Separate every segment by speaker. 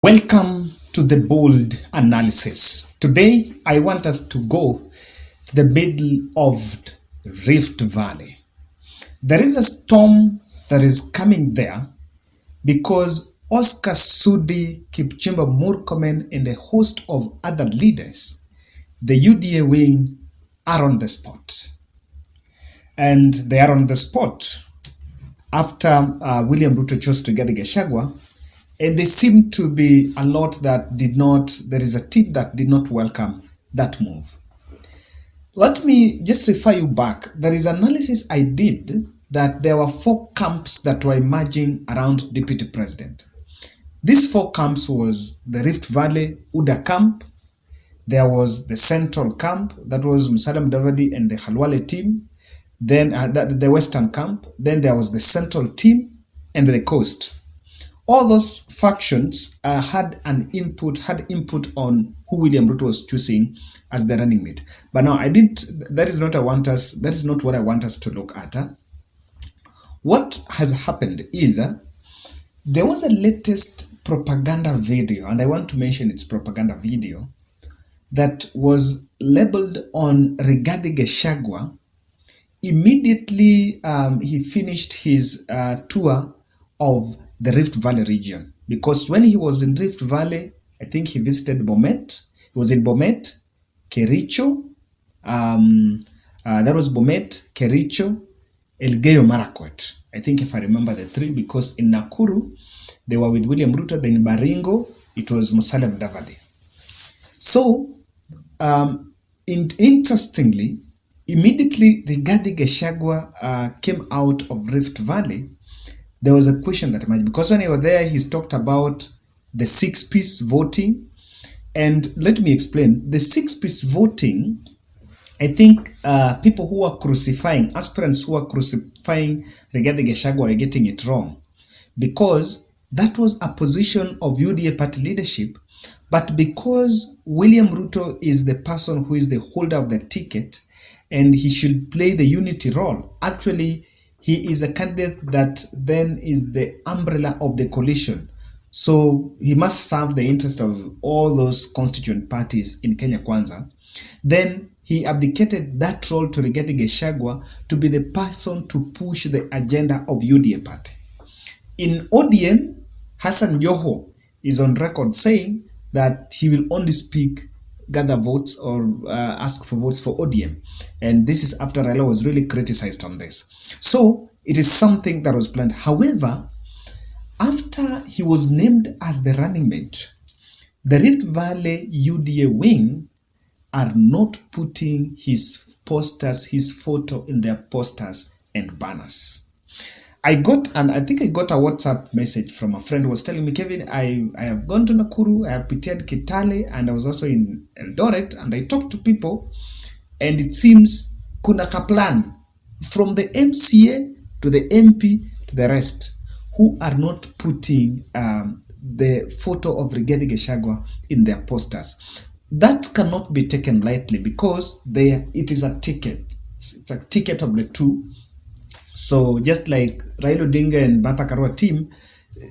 Speaker 1: Welcome to the bold analysis. Today, I want us to go to the middle of Rift Valley. There is a storm that is coming there because Oscar Sudi, Kipchumba Murkomen, and a host of other leaders, the UDA wing, are on the spot. And they are on the spot after William Ruto chose to get Gachagua. And there seemed to be a lot that did not, there is a team that did not welcome that move. Let me just refer you back. There is analysis I did that there were 4 camps that were emerging around Deputy President. These 4 camps was the Rift Valley UDA camp. There was the Central camp, that was Musalia Mudavadi and the Khalwale team. Then the Western camp. Then there was the Central team and the Coast. All those factions had input on who William Ruto was choosing as the running mate. But now that is not what I want us to look at. What has happened is there was a latest propaganda video, and I want to mention its propaganda video, that was labeled on Rigathi Gachagua. Immediately he finished his tour of the Rift Valley region, because when he was in Rift Valley, I think he visited Bomet. He was in Bomet, Kericho, that was Bomet, Kericho, Elgeyo Marakwet. I think if I remember the 3, because in Nakuru, they were with William Ruto, then in Baringo, it was Musalia Mudavadi. So, interestingly, immediately Rigathi Gachagua came out of Rift Valley. There was a question that emerged, because when he was there, he's talked about the 6-piece voting. And let me explain. The 6-piece voting, I think people who are crucifying, aspirants who are crucifying Rigathi Gachagua are getting it wrong. Because that was a position of UDA party leadership. But because William Ruto is the person who is the holder of the ticket, and he should play the unity role, actually, he is a candidate that then is the umbrella of the coalition. So he must serve the interest of all those constituent parties in Kenya Kwanza. Then he abdicated that role to Rigathi Gachagua to be the person to push the agenda of UDA party. In ODM, Hassan Joho is on record saying that he will only gather votes or ask for votes for ODM. And this is after Raila was really criticized on this. So it is something that was planned. However, after he was named as the running mate, the Rift Valley UDA wing are not putting his posters, his photo in their posters and banners. I think I got a WhatsApp message from a friend who was telling me, Kevin, I have gone to Nakuru, I have PT'd Kitale, and I was also in Eldoret, and I talked to people, and it seems kuna ka plan from the MCA to the MP to the rest who are not putting the photo of Rigathi Gachagua in their posters. That cannot be taken lightly, because it is a ticket. It's a ticket of the 2. So just like Raila Odinga and Martha Karua team,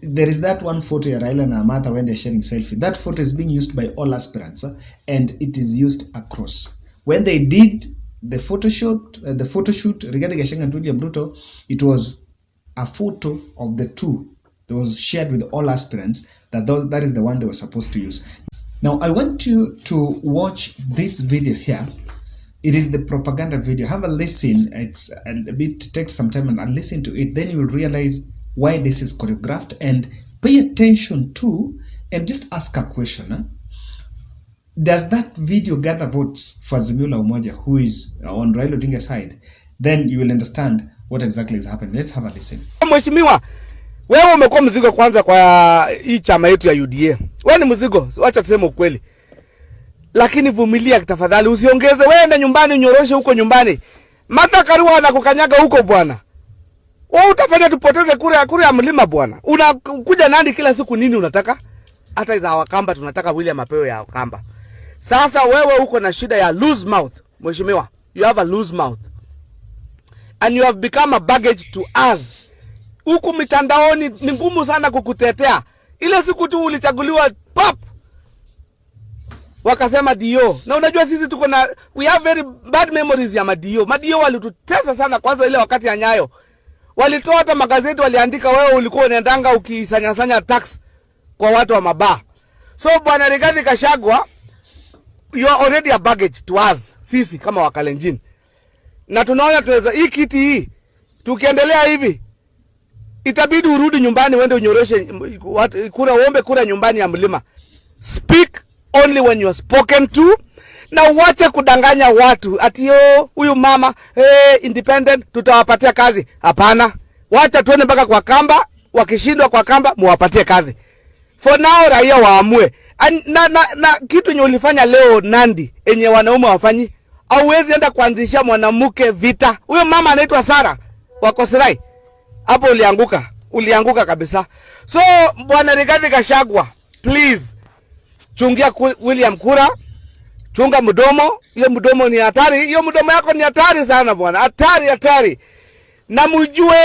Speaker 1: there is that one photo of Raila and Martha when they're sharing selfie. That photo is being used by all aspirants, and it is used across. When they did the photo shoot, Rigathi Gachagua and William Ruto, it was a photo of the 2 that was shared with all aspirants. That is the one they were supposed to use. Now I want you to watch this video here. It is the propaganda video. Have a listen. It's a bit, takes some time, and listen to it. Then you will realize why this is choreographed, and pay attention to, and just ask a question. Does that video gather votes for Azimio la Umoja, who is on Raila Odinga's side? Then you will understand what exactly is happening. Let's have a listen.
Speaker 2: Mheshimiwa, wewe umekuwa mzigo kwanza kwa hii chama yetu ya UDA. Wewe ni mzigo, acha tuseme ukweli. Lakini vumilia tafadhali, usiongeze. Wewe nyumbani unyoroshe huko nyumbani. Martha Karua anakukanyaga huko bwana. Wewe utafanya tupoteze kura ya mlima bwana. Unakuja Nandi kila siku, nini unataka? Hata za Wakamba tunataka William apewe ya Wakamba. Sasa wewe uko na shida ya loose mouth, Mheshimiwa. You have a loose mouth. And you have become a baggage to us. Huku mitandaoni ni ngumu sana kukutetea. Ile siku tu ulichaguliwa pop, wakasema dio. Na unajua sisi tuko na, we have very bad memories ya madio. Madio walitutesa sana, kwanza ile wakati ya Nyayo. Walitoa hata magazeti, waliandika wewe ulikuwa unaendanga ukisanya tax kwa watu wa mabaa. So bwana Rigathi Gachagua, you are already a baggage to us, sisi kama Wakalenjin. Na tunaona tuweza hii kiti hii, tukiendelea hivi itabidi urudi nyumbani uende unyoroshe kura, uombe kura nyumbani ya mlima. Speak only when you are spoken to, na uache kudanganya watu ati yo huyu mama independent tutawapatia kazi. Hapana, wacha tuone mpaka kwa kamba, wakishindwa kwa kamba muwapatie kazi. For now raia waamue. Na kitu nye ulifanya leo Nandi enye wanaume wafanyi, hauwezi enda kuanzisha mwanamke vita. Huyo mama anaitwa Sara wa Kosirai, hapo ulianguka kabisa. So bwana Rigathi Gachagua, please chungia William kura, chunga mdomo. Hiyo mdomo ni hatari, hiyo mdomo yako ni hatari sana bwana, hatari. Na mjue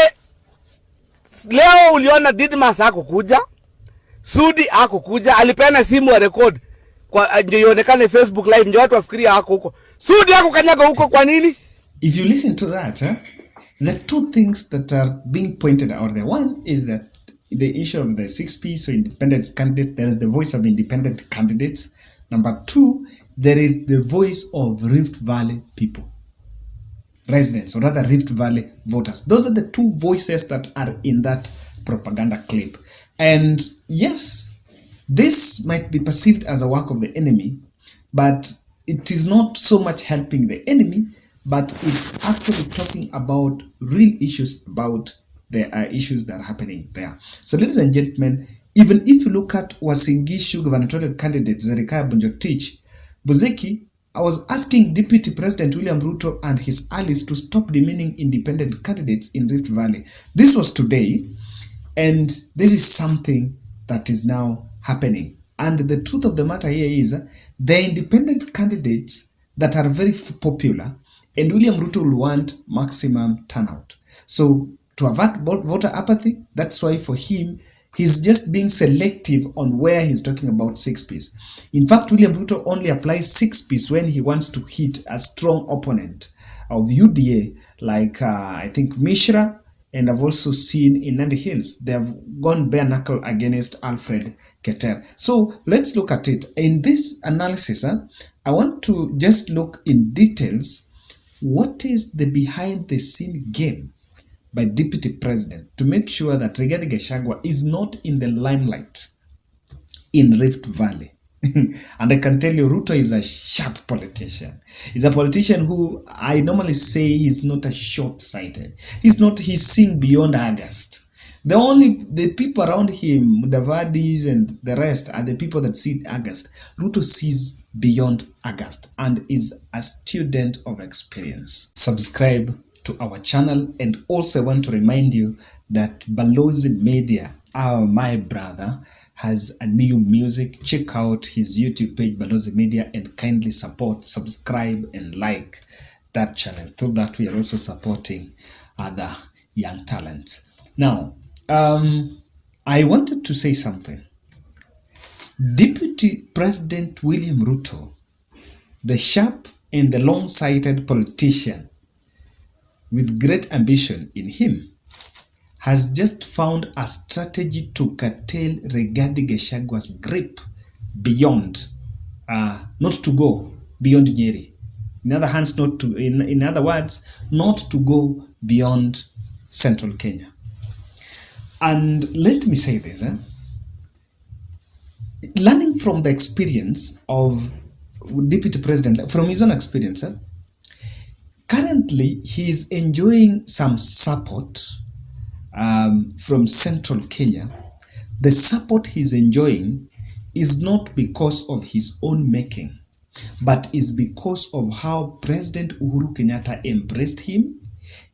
Speaker 2: leo uliona Didmas hakukuja, Sudi hakukuja, alipeana simu wa record kwa ndio ionekane Facebook live, ndio watu wafikiria hako huko. Sudi hakukanyaga huko kwa nini?
Speaker 1: If you listen to that, the two things that are being pointed out, the one is that the issue of the 6P, so independent candidates, there is the voice of independent candidates. Number two, there is the voice of Rift Valley people, residents, or rather Rift Valley voters. Those are the two voices that are in that propaganda clip. And yes, this might be perceived as a work of the enemy, but it is not so much helping the enemy, but it's actually talking about real issues, about the issues that are happening there. So ladies and gentlemen, even if you look at Uasin Gishu gubernatorial candidate Zerikaya Bonjotich Buzeki, I was asking Deputy President William Ruto and his allies to stop demeaning independent candidates in Rift Valley. This was today, and this is something that is now happening. And the truth of the matter here is the independent candidates that are very popular, and William Ruto will want maximum turnout. So to avert voter apathy, that's why for him, he's just being selective on where he's talking about 6Ps. In fact, William Ruto only applies 6Ps when he wants to hit a strong opponent of UDA, like I think Mishra, and I've also seen in Nandi Hills, they have gone bare knuckle against Alfred Keter. So let's look at it. In this analysis, I want to just look in details what is the behind the scene game by Deputy President to make sure that Rigathi Gachagua is not in the limelight in Rift Valley. And I can tell you, Ruto is a sharp politician. He's a politician who I normally say he's not a short-sighted. He's seeing beyond August. The people around him, Mudavadis and the rest, are the people that see August. Ruto sees beyond August and is a student of experience. Subscribe to our channel, and also I want to remind you that Balozi Media, my brother, has a new music. Check out his YouTube page, Balozi Media, and kindly support, subscribe, and like that channel. Through that, we are also supporting other young talents. Now, I wanted to say something. Deputy President William Ruto, the sharp and the long-sighted politician with great ambition in him, has just found a strategy to curtail Rigathi Gachagua's grip beyond, not to go beyond Nyeri. In other hands, in other words, not to go beyond central Kenya. And let me say this, learning from the experience of Deputy President, from his own experience, currently he is enjoying some support from central Kenya. The support he's enjoying is not because of his own making, but is because of how President Uhuru Kenyatta embraced him,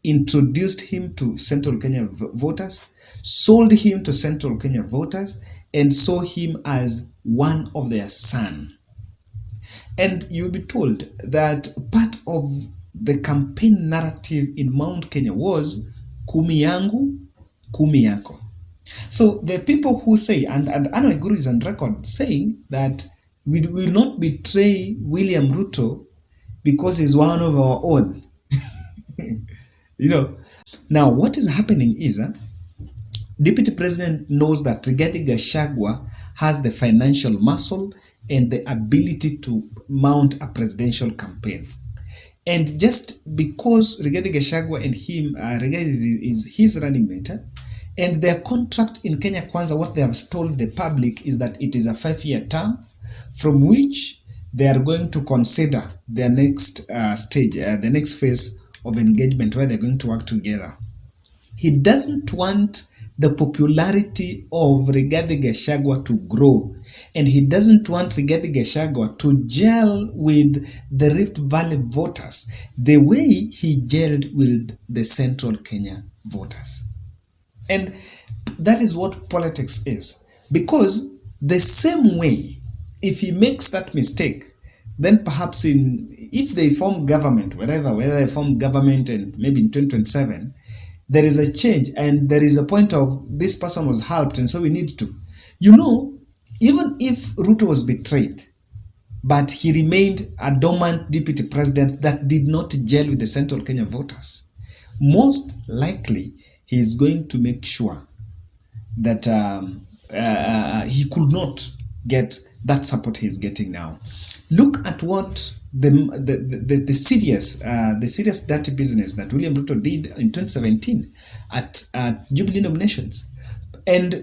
Speaker 1: introduced him to central Kenya voters, sold him to central Kenya voters, and saw him as one of their son. And you'll be told that part of the campaign narrative in Mount Kenya was kumi yangu, kumi yako. So there are people who say, and Anna Guru is on record saying that we will not betray William Ruto because he's one of our own. You know, now what is happening is Deputy President knows that Rigathi Gachagua has the financial muscle and the ability to mount a presidential campaign. And just because Rigathi Gachagua and him, Rigathi is his running mate, and their contract in Kenya Kwanza, what they have told the public is that it is a 5-year term from which they are going to consider their next stage, the next phase of engagement where they're going to work together. He doesn't want the popularity of Rigathi Gachagua to grow, and he doesn't want Rigathi Gachagua to gel with the Rift Valley voters the way he gelled with the Central Kenya voters. And that is what politics is. Because the same way, if he makes that mistake, then perhaps if they form government, whether they form government and maybe in 2027, there is a change and there is a point of this person was helped and so we need to. You know, even if Ruto was betrayed, but he remained a dormant deputy president that did not gel with the Central Kenya voters, most likely he is going to make sure that he could not get that support he's getting now. Look at what the serious dirty business that William Ruto did in 2017 at Jubilee nominations. And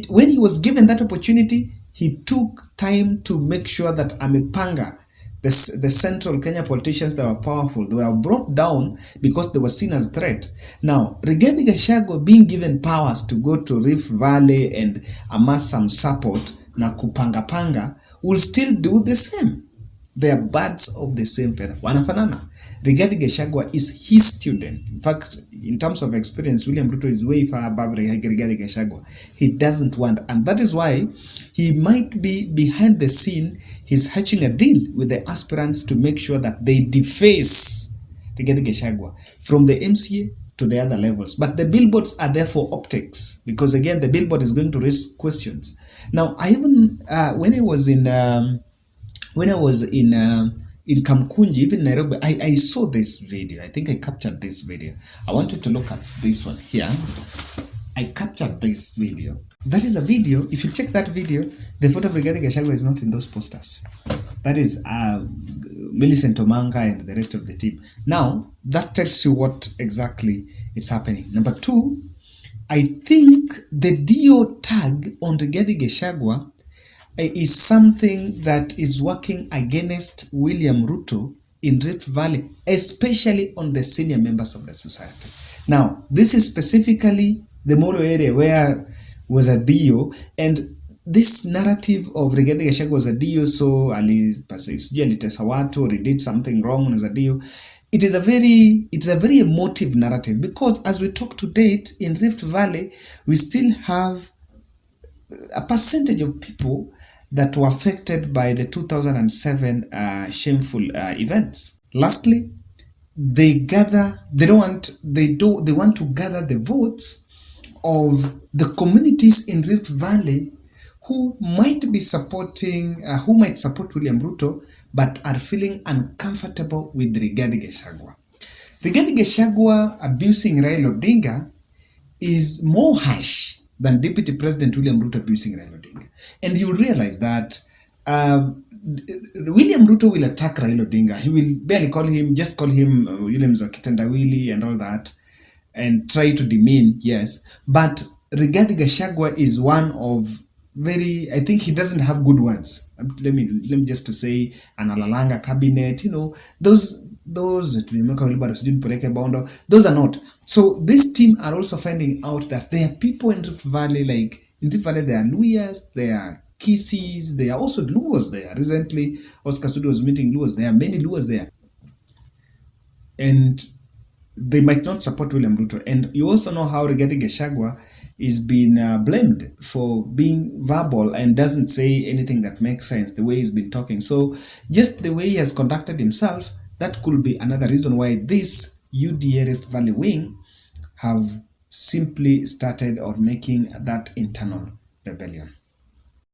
Speaker 1: when he was given that opportunity, he took time to make sure that Amepanga, the Central Kenya politicians that were powerful, they were brought down because they were seen as a threat. Now, Rigathi Gachagua being given powers to go to Rift Valley and amass some support, na kupanga will still do the same. They are birds of the same feather. Wanafanana. Rigathi Gachagua is his student. In fact, in terms of experience, William Ruto is way far above Rigathi Gachagua. He doesn't want, and that is why he might be behind the scene. He's hatching a deal with the aspirants to make sure that they deface Rigathi Gachagua from the MCA to the other levels. But the billboards are there for optics, because again, the billboard is going to raise questions. Now, I even when I was in Kamkunji, even Nairobi, I saw this video. I think I captured this video. I want you to look at this one here. I captured this video. That is a video. If you check that video, the photo of Rigathi Gachagua is not in those posters. That is Millicent Omanga and the rest of the team. Now, that tells you what exactly is happening. Number two, I think the DO tag on Rigathi Gachagua is something that is working against William Ruto in Rift Valley, especially on the senior members of the society. Now, this is specifically the Molo area where was a DO, and this narrative of Rigathi Gachagua was a DO, so alitesa watu or he did something wrong as a DO. It's a very emotive narrative, because as we talk to date in Rift Valley, we still have a percentage of people that were affected by the 2007 shameful events. Lastly, they want to gather the votes of the communities in Rift Valley who might support William Ruto, but are feeling uncomfortable with Rigathi Gachagua. Rigathi Gachagua abusing Raila Odinga is more harsh than Deputy President William Ruto abusing Raila Odinga. And you will realize that William Ruto will attack Raila Odinga. He will barely call him Williams or Kitendawili and all that, and try to demean, yes. But Rigathi Gachagua is one of I think he doesn't have good words. Let me just to say, an Alalanga cabinet, those are not. So this team are also finding out that there are people in Rift Valley, there are Luyas, there are Kisis, there are also Luos there. Recently, Oscar Studio was meeting Luos. There are many Luos there. And they might not support William Ruto. And you also know how Rigathi Gachagua is being blamed for being verbal and doesn't say anything that makes sense, the way he's been talking. So just the way he has conducted himself, that could be another reason why this UDA Rift Valley wing have simply started or making that internal rebellion.